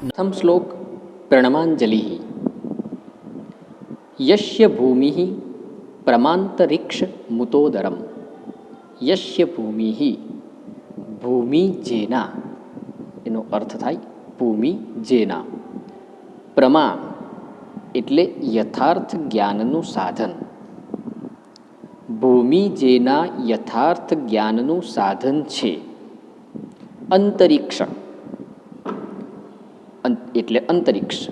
प्रथम श्लोक प्रणमांजलि। यस्य भूमि प्रमांतरिक्ष मुतोदरम। यस्य भूमि भूमि जेना एनो अर्थ थाय भूमि जेना। प्रमा એટલે યથાર્થ જ્ઞાનનું સાધન। ભૂમિ જેના યથાર્થ જ્ઞાનનું સાધન છે। અંતરિક્ષ એટલે અંતરિક્ષ।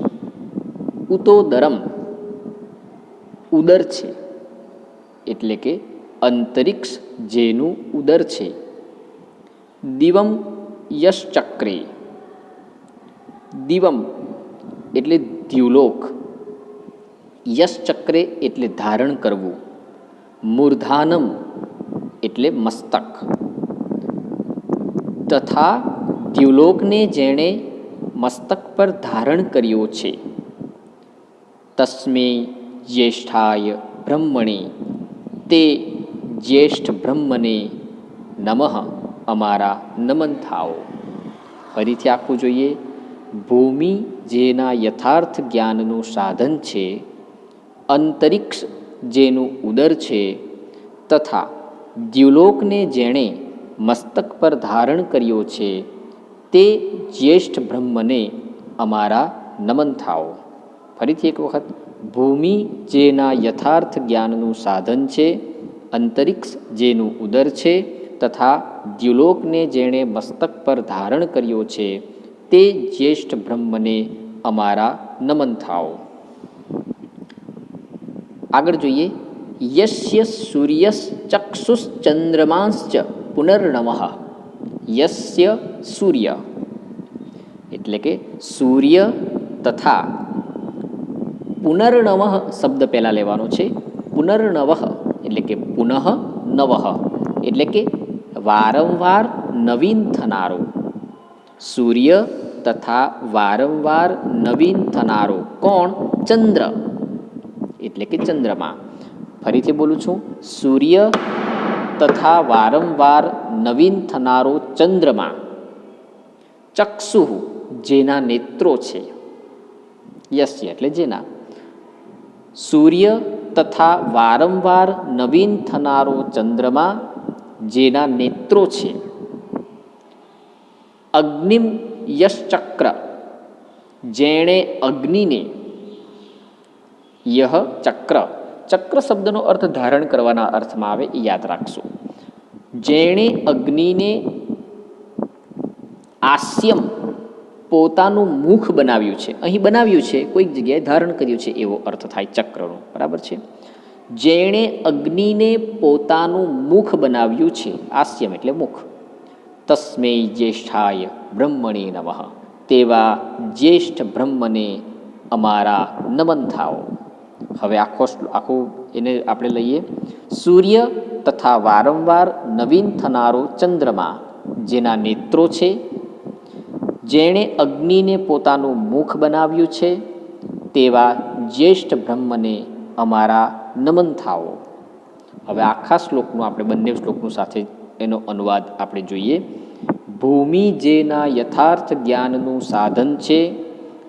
ઉતોદરમ ઉદર છે એટલે કે અંતરિક્ષ જેનું ઉદર છે। દિવમ યશ્ચક્રે દિવમ એટલે દ્યુલોક। યશ્ચક્રે એટલે ધારણ કરવું। મૂર્ધાનમ એટલે મસ્તક। તથા દ્યુલોકને જેણે મસ્તક પર ધારણ કર્યો છે। તસ્મે જ્યેષ્ઠાય બ્રહ્મણે તે જ્યેષ્ઠ બ્રહ્મને નમઃ અમારા નમન થાઓ। ફરીથી આખું જોઈએ। ભૂમિ જેના યથાર્થ જ્ઞાનનું સાધન છે, અંતરિક્ષ જેનું ઉદર છે, તથા દ્યુલોકને જેણે મસ્તક પર ધારણ કર્યો છે, તે જ્યેષ્ઠ બ્રહ્મને અમારા નમન થાઓ। ફરીથી એક વખત। ભૂમિ જેના યથાર્થ જ્ઞાનનું સાધન છે, અંતરિક્ષ જેનું ઉદર છે, તથા દ્યુલોકને જેણે મસ્તક પર ધારણ કર્યો છે, તે જ્યેષ્ઠ બ્રહ્મને અમારા નમન થાઓ। આગળ જોઈએ। યસ્ય સૂર્યશ્ચક્ષુશ્ચંદ્રમાંશ્ચ પુનર્નમઃ। યસ્ય સૂર્ય એટલે કે સૂર્ય તથા પુનર્નવઃ શબ્દ પહેલાં લેવાનો છે। પુનર્નવઃ એટલે કે પુનઃ નવઃ એટલે કે વારંવાર નવીન થનારો। સૂર્ય તથા વારંવાર નવીન થનારો કોણ? ચંદ્ર એટલે કે ચંદ્રમા। ફરીથી બોલું છું। સૂર્ય તથા વારંવાર નવીન થનારો ચંદ્રમા। ચક્ષુ જેના નેત્રો છે। યસ્ય એટલે જેના। સૂર્ય તથા વારંવાર નવીન થનારો ચંદ્રમા જેના નેત્રો છે। અગ્નિમ યશ્ચક્ર જેણે અગ્નિને। યહ ચક્ર ચક્ર શબ્દનો અર્થ ધારણ કરવાના અર્થમાં આવે એ યાદ રાખશો। જેણે અગ્નિને આસ્યમ પોતાનું મુખ બનાવ્યું છે। અહીં બનાવ્યું છે, કોઈક જગ્યાએ ધારણ કર્યું છે એવો અર્થ થાય ચક્રનો, બરાબર છે। જેણે અગ્નિને પોતાનું મુખ બનાવ્યું છે, આસ્યમ એટલે મુખ। તસ્મૈ જ્યેષ્ઠાય બ્રહ્મણે નમઃ તેવા જ્યેષ્ઠ બ્રહ્મને અમારા નમન થાઓ। હવે આખું એને આપણે લઈએ। સૂર્ય તથા વારંવાર નવીન થનારો ચંદ્રમા જેના નેત્રો છે, જેણે અગ્નિને પોતાનું મુખ બનાવ્યું છે, તેવા જ્યેષ્ઠ બ્રહ્મને અમારા નમન થાઓ। હવે આખા શ્લોકનું આપણે બંને શ્લોકનું સાથે એનો અનુવાદ આપણે જોઈએ। ભૂમિ જેના યથાર્થ જ્ઞાનનું સાધન છે,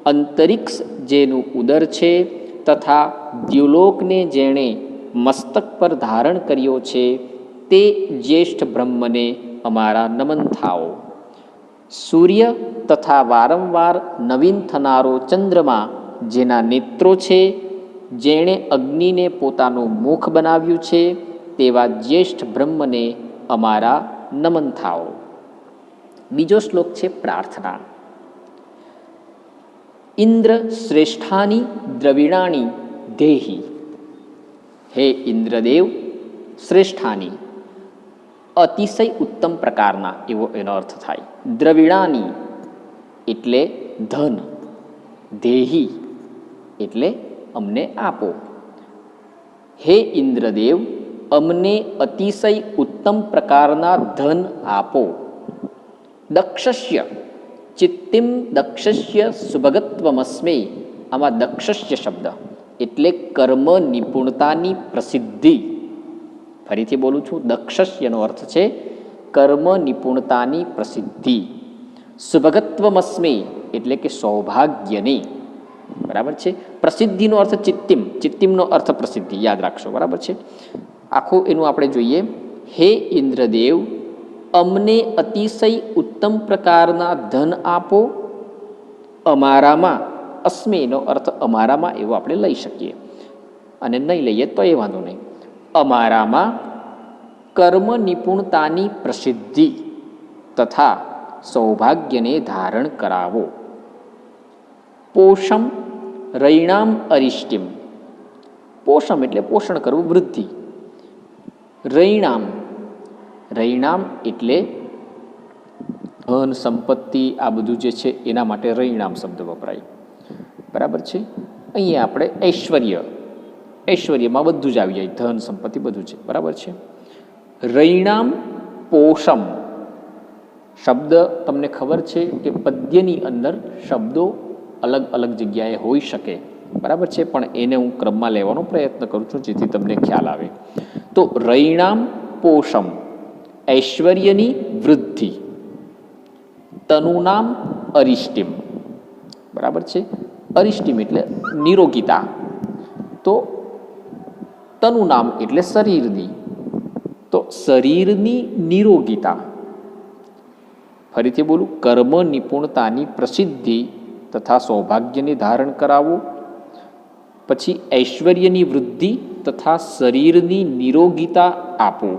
અંતરિક્ષ જેનું ઉદર છે, તથા દ્યુલોકને જેણે મસ્તક પર ધારણ કર્યો છે, તે જ્યેષ્ઠ બ્રહ્મને અમારા નમન થાઓ। સૂર્ય તથા વારંવાર નવીન થનારો ચંદ્રમા જેના નેત્રો છે, જેણે અગ્નિને પોતાનું મુખ બનાવ્યું છે, તેવા જ્યેષ્ઠ બ્રહ્મને અમારા નમન થાઓ। બીજો શ્લોક છે પ્રાર્થના। ઇન્દ્ર શ્રેષ્ઠાની દ્રવિણાની દેહી। હે ઇન્દ્રદેવ, શ્રેષ્ઠાની અતિશય ઉત્તમ પ્રકારના એવો એનો અર્થ થાય। દ્રવિણાની એટલે ધન, દેહી એટલે અમને આપો। હે ઇન્દ્રદેવ, અમને અતિશય ઉત્તમ પ્રકારના ધન આપો। દક્ષસ્ય ચિત્તિમ દક્ષસ્ય સુભગત્વમસ્મે। આમાં દક્ષસ્ય શબ્દ એટલે કર્મ નિપુણતાની પ્રસિદ્ધિ। ફરીથી બોલું છું। દક્ષસ્યનો અર્થ છે કર્મ નિપુણતાની પ્રસિદ્ધિ। સુભગત્વમસ્મે એટલે કે સૌભાગ્યને, બરાબર છે. પ્રસિદ્ધિનો અર્થ ચિત્તિમ, ચિત્તિમનો અર્થ પ્રસિદ્ધિ, યાદ રાખશો, બરાબર છે. આખું એનું આપણે જોઈએ. હે ઇન્દ્રદેવ, અમને અતિશય ઉત્તમ પ્રકારના ધન આપો. અમારામાં, અસ્મેનો અર્થ અમારામાં એવો આપણે લઈ શકીએ, અને નહીં લઈએ તો એ વાંધો નહીં. અમારામાં કર્મ નિપુણતાની પ્રસિદ્ધિ તથા સૌભાગ્યને ધારણ કરાવો. પોષમ રૈણામ અરિષ્ટિમ, પોષમ એટલે પોષણ કરવું, વૃદ્ધિ. રૈણામ, રૈણામ એટલે ધન સંપત્તિ, આ બધું જે છે એના માટે રૈણામ શબ્દ વપરાય, બરાબર છે. અહીંયા આપણે ઐશ્વર્ય, ઐશ્વર્યમાં બધું જ આવી જાય, ધન સંપત્તિ બધું છે, બરાબર છે. રૈણામ પોષમ શબ્દ તમને ખબર છે કે પદ્યની અંદર શબ્દો અલગ અલગ જગ્યાએ હોઈ શકે, બરાબર છે, પણ એને હું ક્રમમાં લેવાનો પ્રયત્ન કરું છું જેથી તમને ખ્યાલ આવે. તો રૈણામ પોષમ, ઐશ્વર્યની વૃદ્ધિ. તનુનામ અરિષ્ટિમ, બરાબર છે. અરિષ્ટિમ એટલે નિરોગીતા. તો તનુનામ એટલે શરીરની, તો શરીરની નિરોગીતા. ફરીથી બોલું, કર્મ નિપુણતાની પ્રસિદ્ધિ તથા સૌભાગ્યને ધારણ કરાવો. પછી ઐશ્વર્યની વૃદ્ધિ તથા શરીરની નિરોગીતા આપો.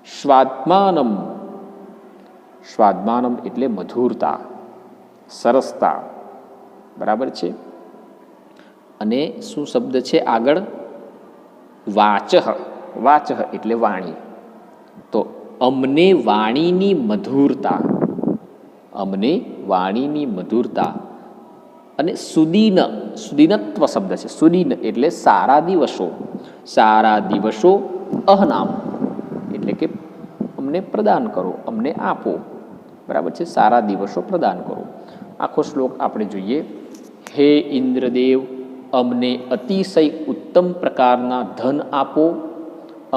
સ્વાત્માનમ, સ્વાત્માનમ એટલે મધુરતા, સરસતા, બરાબર છે. અને શું શબ્દ છે આગળ? વાચઃ, વાચઃ એટલે વાણી. તો અમને વાણીની મધુરતા, અમને વાણીની મધુરતા. અને સુદીન, સુદીનત્વ શબ્દ છે. સુદીન એટલે સારા દિવસો, સારા દિવસો. અહનામ એટલે કે અમને પ્રદાન કરો, અમને આપો, બરાબર છે. સારા દિવસો પ્રદાન કરો. આખો શ્લોક આપણે જોઈએ. હે ઇન્દ્રદેવ, અમને અતિશય ઉત્તમ પ્રકારના ધન આપો.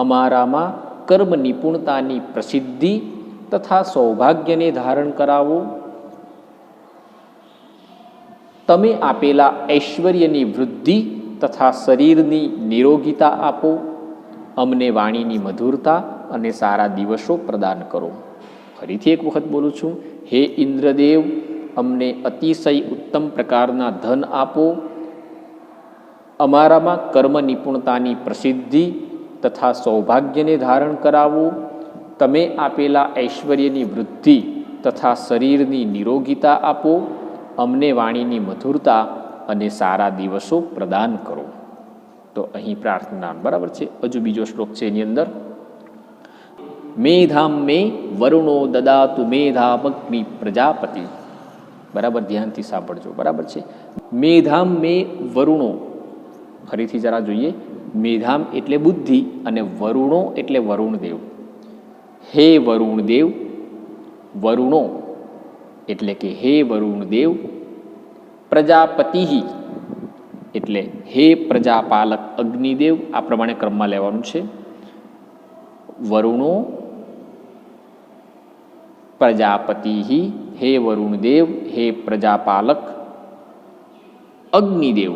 અમારામાં કર્મ નિપુણતાની પ્રસિદ્ધિ તથા સૌભાગ્યને ધારણ કરાવો. તમે આપેલા ઐશ્વર્યની વૃદ્ધિ તથા શરીરની નિરોગીતા આપો. અમને વાણીની મધુરતા અને સારા દિવસો પ્રદાન કરો. ફરીથી એક વખત બોલું છું. હે ઇન્દ્રદેવ, અમને અતિશય ઉત્તમ પ્રકારના ધન આપો. અમારામાં કર્મ નિપુણતાની પ્રસિદ્ધિ તથા સૌભાગ્યને ધારણ કરાવો. તમે આપેલા ઐશ્વર્યની વૃદ્ધિ તથા શરીરની નિરોગીતા આપો. અમને વાણીની મધુરતા અને સારા દિવસો પ્રદાન કરો. તો અહીં પ્રાર્થના, બરાબર છે. હજુ બીજો શ્લોક છે એની અંદર. મેધામ મે વરુણો દદાતુ મેધામગ્નિ પ્રજાપતિ, બરાબર, ધ્યાનથી સાંભળજો, બરાબર છે. મેધામ મે વરુણો, ફરીથી જરા જોઈએ. મેધામ એટલે બુદ્ધિ અને વરુણો એટલે વરુણદેવ. હે વરુણદેવ, વરુણો એટલે કે હે વરુણદેવ. પ્રજાપતિ એટલે હે પ્રજાપાલક અગ્નિદેવ. આ પ્રમાણે ક્રમમાં લેવાનું છે. વરુણો, પ્રજાપતિ, હે વરુણદેવ, હે પ્રજાપાલક અગ્નિદેવ,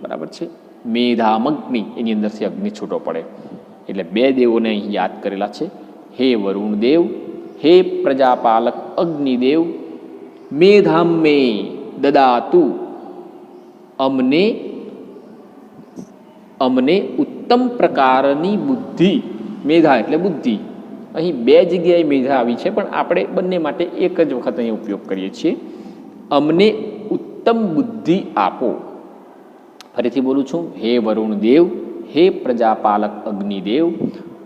બરાબર છે. મેધામગ્નિ, એની અંદરથી અગ્નિ છૂટો પડે એટલે બે દેવોને અહીં યાદ કરેલા છે. હે વરુણદેવ, હે પ્રજાપાલક અગ્નિદેવ. મેધામ મે દદાતુ, અમને, અમને ઉત્તમ પ્રકારની બુદ્ધિ. મેધા એટલે બુદ્ધિ. અહીં બે જગ્યાએ મેધા આવી છે, પણ આપણે બંને માટે એક જ વખત અહીં ઉપયોગ કરીએ છીએ. અમને ઉત્તમ બુદ્ધિ આપો. ફરીથી બોલું છું. હે વરુણદેવ, હે પ્રજાપાલક અગ્નિદેવ,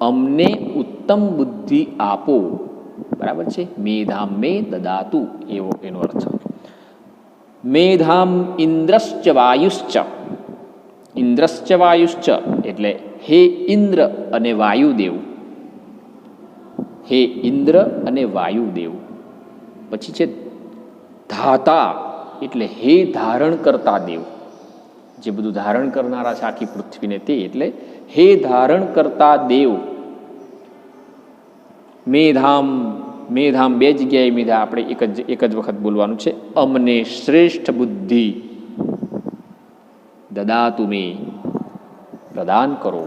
અમને ઉત્તમ બુદ્ધિ આપો, બરાબર છે. મેધામ મે દદાતુ, એવો એનો અર્થ. મેધામ ઇન્દ્રશ્ચ વાયુશ્ચ, ઇન્દ્રશ્ચ વાયુશ્ચ એટલે હે ઇન્દ્ર અને વાયુદેવ. હે ઇન્દ્ર અને વાયુદેવ. પછી છે ધાતા એટલે હે ધારણ કરતા દેવ. જે બધું ધારણ કરનારા છે આખી પૃથ્વીને તે, એટલે હે ધારણ કરતા દેવ. મેધામ મેધામ બે જગ્યાએ મેધા આપણે એક જ વખત બોલવાનું છે. અમને શ્રેષ્ઠ બુદ્ધિ દદાતુ મે, પ્રદાન કરો.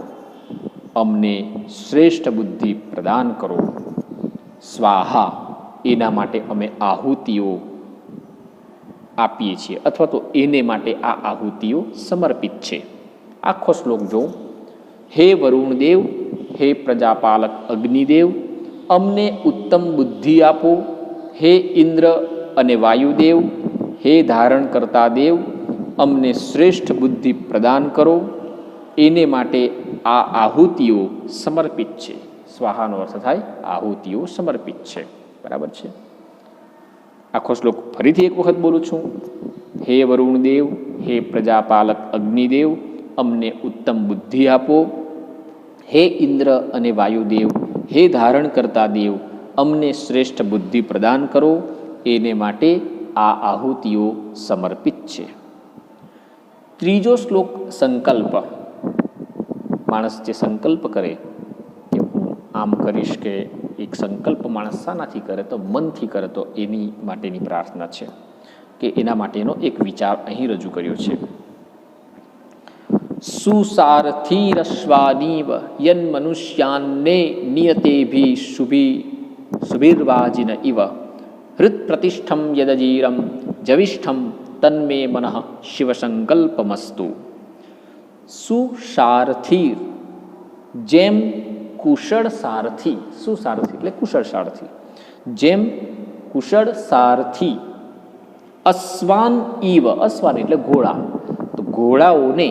અમને શ્રેષ્ઠ બુદ્ધિ પ્રદાન કરો. સ્વાહા, એના માટે અમે આહુતિઓ આપીએ છીએ અથવા તો એને માટે આ આહુતિઓ સમર્પિત છે. આખો શ્લોક જો. હે વરુણદેવ, હે પ્રજાપાલક અગ્નિદેવ, અમને ઉત્તમ બુદ્ધિ આપો. હે ઇન્દ્ર અને વાયુદેવ, હે ધારણ કરતા દેવ, અમને શ્રેષ્ઠ બુદ્ધિ પ્રદાન કરો. એને માટે આ આહુતિઓ સમર્પિત છે. સ્વાહાનો અર્થ થાય આહુતિઓ સમર્પિત છે. બરાબર છે. આખો શ્લોક ફરીથી એક વખત બોલું છું. હે વરુણદેવ, હે પ્રજાપાલક અગ્નિદેવ, અમને ઉત્તમ બુદ્ધિ આપો. હે ઇન્દ્ર અને વાયુદેવ, હે ધારણ કરતા દેવ, અમને શ્રેષ્ઠ બુદ્ધિ પ્રદાન કરો. એને માટે આ આહુતિઓ સમર્પિત છે. ત્રીજો શ્લોક સંકલ્પ. માણસ જે સંકલ્પ કરે કે હું આમ કરીશ, કે એક સંકલ્પ માણસ શાનાથી કરે તો મનથી કરે, તો એની માટેની પ્રાર્થના છે કે એના માટેનો એક વિચાર અહીં રજૂ કર્યો છે. સુસારથીરશ્વાનીવ યન મનુષ્યાન્ને નિયતેભી સુભીર્વાજિન ઇવ હૃત પ્રતિષ્ઠમ યદજીરમ જવિષ્ઠમ તન્મે મનઃ શિવસંકલ્પમસ્તુ. સુસારથીર, જેમ કુશળ સારથી. સુસારથી એટલે કુશળ સારથી. જેમ કુશળ સારથી અશ્વાન ઈવ, અશ્વાન એટલે ઘોડા, તો ઘોડાઓને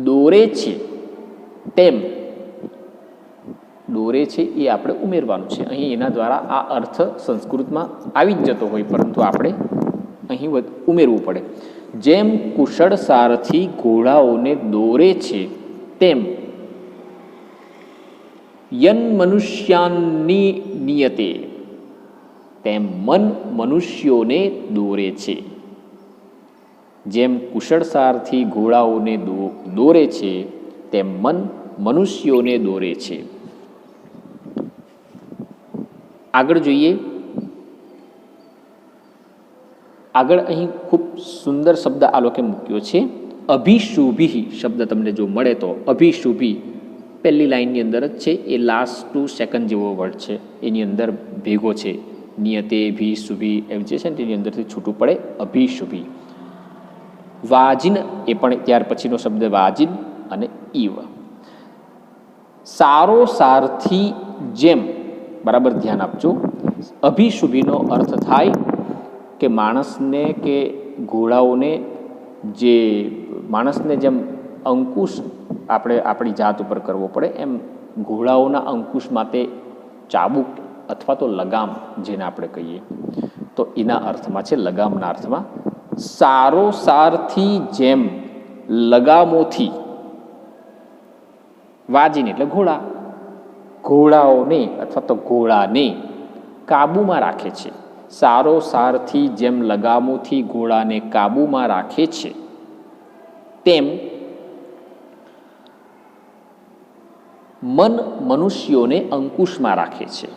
દોરે છે તેમ, દોરે છે એ આપણે ઉમેરવાનું છે અહીં. એના દ્વારા આ અર્થ સંસ્કૃતમાં આવી જ જતો હોય, પરંતુ આપણે અહીં ઉમેરવું પડે. જેમ કુશળ સારથી ઘોડાઓને દોરે છે તેમ યન મનુષ્યાની નિયતે, તેમ મન મનુષ્યોને દોરે છે. જેમ કુશળ સારથી ઘોડાઓને દોરે છે તેમ મન મનુષ્યોને દોરે છે. આગળ જોઈએ. આગળ અહીં ખૂબ સુંદર શબ્દ આ લોકે મૂક્યો છે. અભિશુભી શબ્દ તમને જો મળે તો અભિશુભી પહેલી લાઇનની અંદર જ છે. એ લાસ્ટ ટુ સેકન્ડ જેવો વર્ડ છે, એની અંદર ભેગો છે. નિયતે ભી શુભી એમ જે છે ને તેની અંદરથી છૂટું પડે અભિશુભી. વાજિન એ પણ ત્યાર પછીનો શબ્દ વાજિન અને ઈવ. સારો સારથી જેમ, બરાબર ધ્યાન આપજો. અભિશુભીનો અર્થ થાય કે માણસને કે ઘોડાઓને, જે માણસને જેમ અંકુશ આપણે આપણી જાત ઉપર કરવો પડે, એમ ઘોડાઓના અંકુશ માટે ચાબુક અથવા તો લગામ જેને આપણે કહીએ, તો એના અર્થમાં છે, લગામના અર્થમાં. સારો સારથી જેમ લગામોથી, વાજીને એટલે ઘોડા, ઘોડાઓને અથવા તો ઘોડાને કાબૂમાં રાખે છે. સારો સારથી જેમ લગામોથી ઘોડાને કાબૂમાં રાખે છે તેમ મન મનુષ્યોને અંકુશમાં રાખે છે.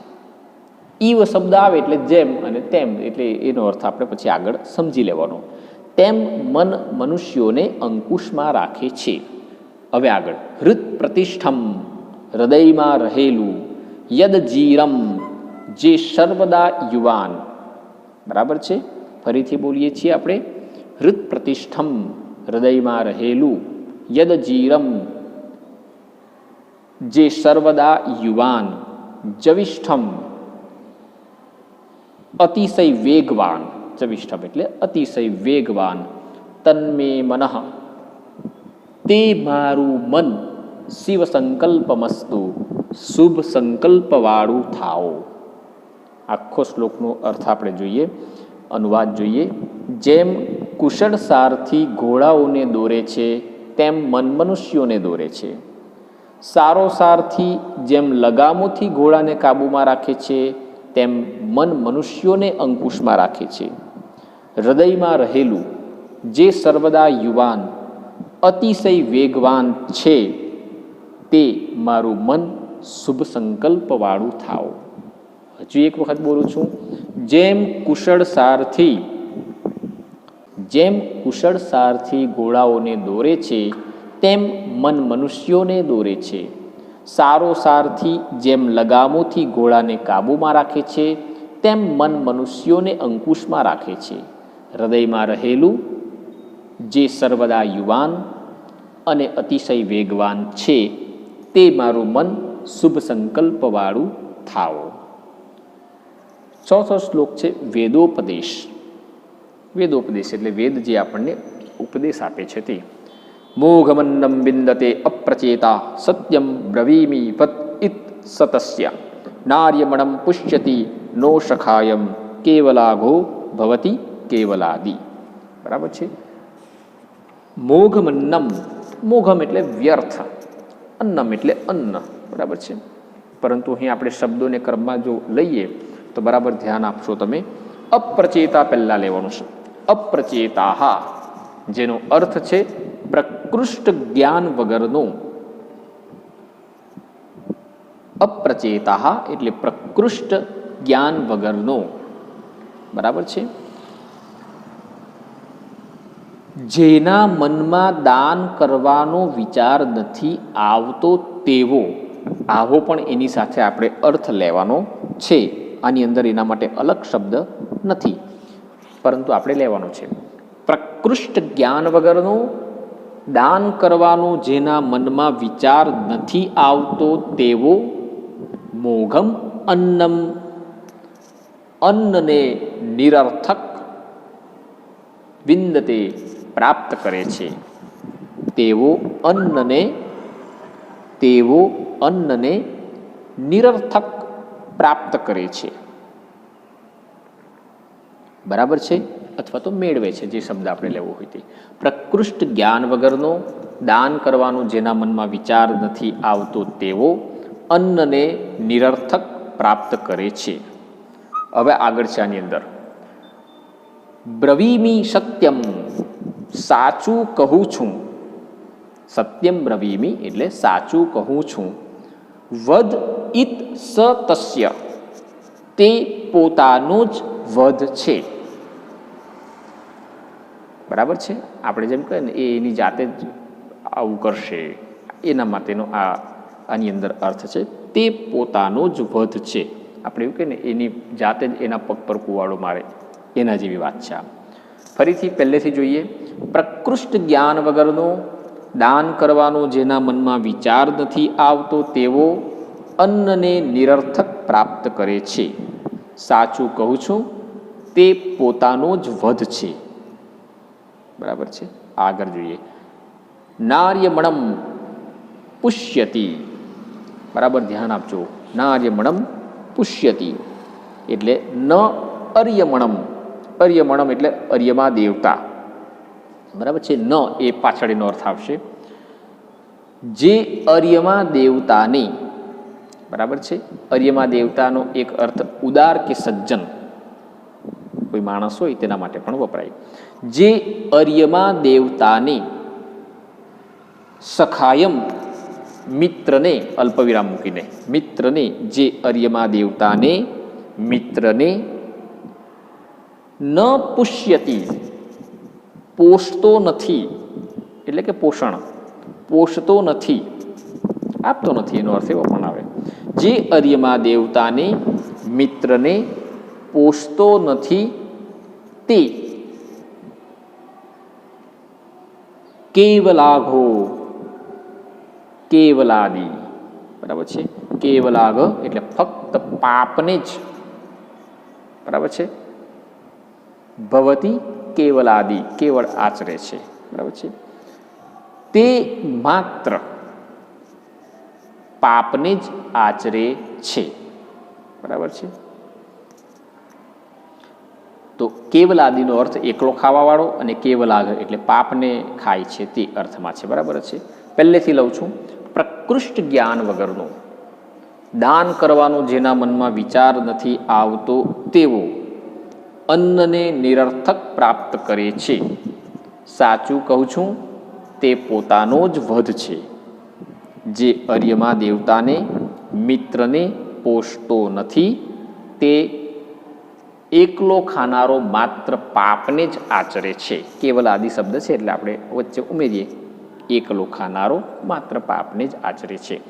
ઈવ શબ્દ આવે એટલે જેમ અને તેમ, એટલે એનો અર્થ આપણે પછી આગળ સમજી લેવાનો. તેમ મન મનુષ્યોને અંકુશમાં રાખે છે. હવે આગળ. હૃત પ્રતિષ્ઠમ, હૃદયમાં રહેલું. યદ જીરમ, જે સર્વદા યુવાન. બરાબર છે. ફરીથી બોલીએ છીએ આપણે. હૃત પ્રતિષ્ઠમ, હૃદયમાં રહેલું. યદ જીરમ, જે સર્વદા યુવાન. જવિષ્ઠમ, અતિશય વેગવાન. જવિષ્ઠમ એટલે અતિશય વેગવાન. તન્મે મનઃ, તે મારું મન. શિવ સંકલ્પમસ્તુ, શુભ સંકલ્પવાળું થાઓ. આખો શ્લોકનો અર્થ આપણે જોઈએ, અનુવાદ જોઈએ. જેમ કુશળ સારથી ઘોડાઓને દોરે છે તેમ મન મનુષ્યોને દોરે છે. સારો સારથી જેમ લગામોથી ઘોડાને કાબૂમાં રાખે છે તેમ મન મનુષ્યોને અંકુશમાં રાખે છે. હૃદયમાં રહેલું, જે સર્વદા યુવાન, અતિશય વેગવાન છે, તે મારું મન શુભ સંકલ્પવાળું થાઓ. હજુ એક વખત બોલું છું. જેમ કુશળ સારથી ઘોડાઓને દોરે છે તેમ મન મનુષ્યોને દોરે છે. સારો સારથી જેમ લગામોથી ઘોડાને કાબૂમાં રાખે છે તેમ મન મનુષ્યોને અંકુશમાં રાખે છે. હૃદયમાં રહેલું જે સર્વદા યુવાન અને અતિશય વેગવાન છે તે મારું મન શુભ સંકલ્પવાળું થાઓ. ચોથો શ્લોક છે વેદોપદેશ. વેદોપદેશ એટલે વેદ જે આપણને ઉપદેશ આપે છે તે. મોઘમન્નમ વિંદતે અપ્રચેતા સત્યમ બ્રવીમી વત ઇત સતસ્ય નાર્યમણમ પુષ્યતિ નો સખાયમ કેવલાઘો ભવતી કેવલાદિ. બરાબર છે. મોઘમન્નમ, મોઘમ એટલે વ્યર્થ, અન્નમ એટલે અન્ન. બરાબર છે. પરંતુ અહીં આપણે શબ્દોને ક્રમમાં જો લઈએ તો બરાબર ધ્યાન આપશો તમે. અપ્રચેતા પહેલાં લેવાનું છે. અપ્રચેતા, જેનો અર્થ છે પ્રકૃષ્ટ જ્ઞાન વગરનો. અપ્રચેતા એટલે પ્રકૃષ્ટ જ્ઞાન વગરનો. બરાબર છે. જેના મનમાં દાન કરવાનો વિચાર નથી આવતો તેવો, આવો પણ એની સાથે આપણે અર્થ લેવાનો છે. આની અંદર એના માટે અલગ શબ્દ નથી, પરંતુ આપણે લેવાનો છે. પ્રકૃષ્ટ જ્ઞાન વગરનો, દાન કરવાનો જેના મનમાં વિચાર નથી આવતો તેવો, મોઘમ અન્નમ, અન્નને નિરર્થક, વિંદતે પ્રાપ્ત કરે છે તેવો અન્નને નિરર્થક પ્રાપ્ત કરે છે. બરાબર છે. અથવા તો મેળવે છે, જે શબ્દ આપણે લેવો હોય તે. પ્રકૃષ્ટ જ્ઞાન વગરનો, દાન કરવાનો જેના મનમાં વિચાર નથી આવતો તેવો, અન્નને નિરર્થક પ્રાપ્ત કરે છે. હવે આગળ છે આની અંદર બ્રવીમી સત્યમ, સાચું કહું છું. સત્યમ બ્રવીમી એટલે સાચું કહું છું. વદ ઇત સ તસ્ય, તે પોતાનો જ વધ છે. બરાબર છે. આપણે જેમ કહીએ ને એ એની જાતે જ આવું કરશે, એના માટેનો આની અંદર અર્થ છે. તે પોતાનો જ વધ છે. આપણે એવું કહીએ ને એની જાતે જ એના પગ પર કુવાડો મારે, એના જેવી વાત છે. ફરીથી પહેલેથી જોઈએ. પ્રકૃષ્ટ જ્ઞાન વગરનો, દાન કરવાનો જેના મનમાં વિચાર નથી આવતો તેવો, અન્નને નિરર્થક પ્રાપ્ત કરે છે. સાચું કહું છું, તે પોતાનો જ વધ છે. બરાબર છે. આગળ જોઈએ. નાર્યમણમ પુષ્યતિ. બરાબર ધ્યાન આપજો. નાર્યમણમ પુષ્યતિ એટલે ન અર્યમણમ. અર્યમણમ એટલે અર્યમા દેવતા. બરાબર છે. ન એ પાછળ એનો અર્થ આવશે. જે અર્યમા દેવતાને, બરાબર છે. અર્યમા દેવતાનો એક અર્થ ઉદાર કે સજ્જન, કોઈ માણસ હોય તેના માટે પણ વપરાય. જે અર્યમા દેવતાને, સખાયમ મિત્રને, અલ્પવિરામ મૂકીને મિત્રને, જે અર્યમા દેવતાને, મિત્રને, ન પુષ્યતિ પોષતો નથી, એટલે કે પોષણ, પોષતો નથી, આપતો નથી, એનો અર્થ એવો પણ આવે. જે અર્યમા દેવતાને, મિત્રને પોષતો નથી તે કેવલાઘો, કેવલાદિ. બરાબર છે. કેવલાઘ એટલે ફક્ત પાપને જ, બરાબર છે, ભવતી કેવલાદિ કેવળ આચરે છે. બરાબર છે. તે માત્ર પાપને જ આચરે છે. બરાબર છે. તો કેવલાદિનો અર્થ એકલો ખાવાવાળો, અને કેવલાઘ એટલે પાપને ખાય છે તે અર્થમાં છે. બરાબર છે. પહેલેથી લઉં છું. પ્રકૃષ્ટ જ્ઞાન વગરનો, દાન કરવાનો જેના મનમાં વિચાર નથી આવતો તેવો, અન્નને નિરર્થક પ્રાપ્ત કરે છે. સાચું કહું છું, તે પોતાનો જ વધ છે. જે અર્યમા દેવતાને, મિત્રને પોષતો નથી તે એકલો ખાનારો માત્ર પાપને જ આચરે છે. કેવલ આદિ શબ્દ છે એટલે આપણે વચ્ચે ઉમેરીએ, એકલો ખાનારો માત્ર પાપને જ આચરે છે.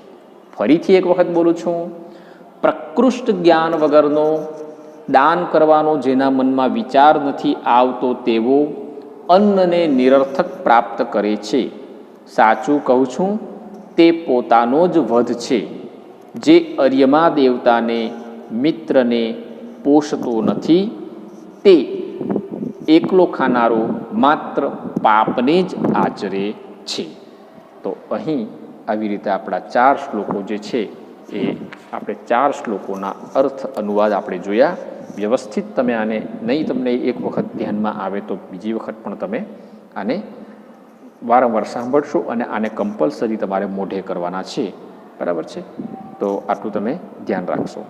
ફરીથી એક વખત બોલું છું, પ્રકૃષ્ટ જ્ઞાન વગરનો, દાન કરવાનો જેના મનમાં વિચાર નથી આવતો તેવો અન્નને નિરર્થક પ્રાપ્ત કરે છે. સાચું કહું છું, તે પોતાનો જ વધ છે. જે અર્યમા દેવતાને, મિત્રને પોષતો નથી, તે એકલો ખાનારો માત્ર પાપને જ આચરે છે. તો અહીં આવી રીતે આપણા 4 શ્લોકો જે છે એ આપણે 4 શ્લોકોના અર્થ અનુવાદ આપણે જોયા. વ્યવસ્થિત તમે આને નહીં તમને એક વખત ધ્યાનમાં આવે તો બીજી વખત પણ તમે આને વારંવાર સાંભળશો અને આને કમ્પલસરી તમારે મોઢે કરવાના છે. બરાબર છે? તો આટલું તમે ધ્યાન રાખશો.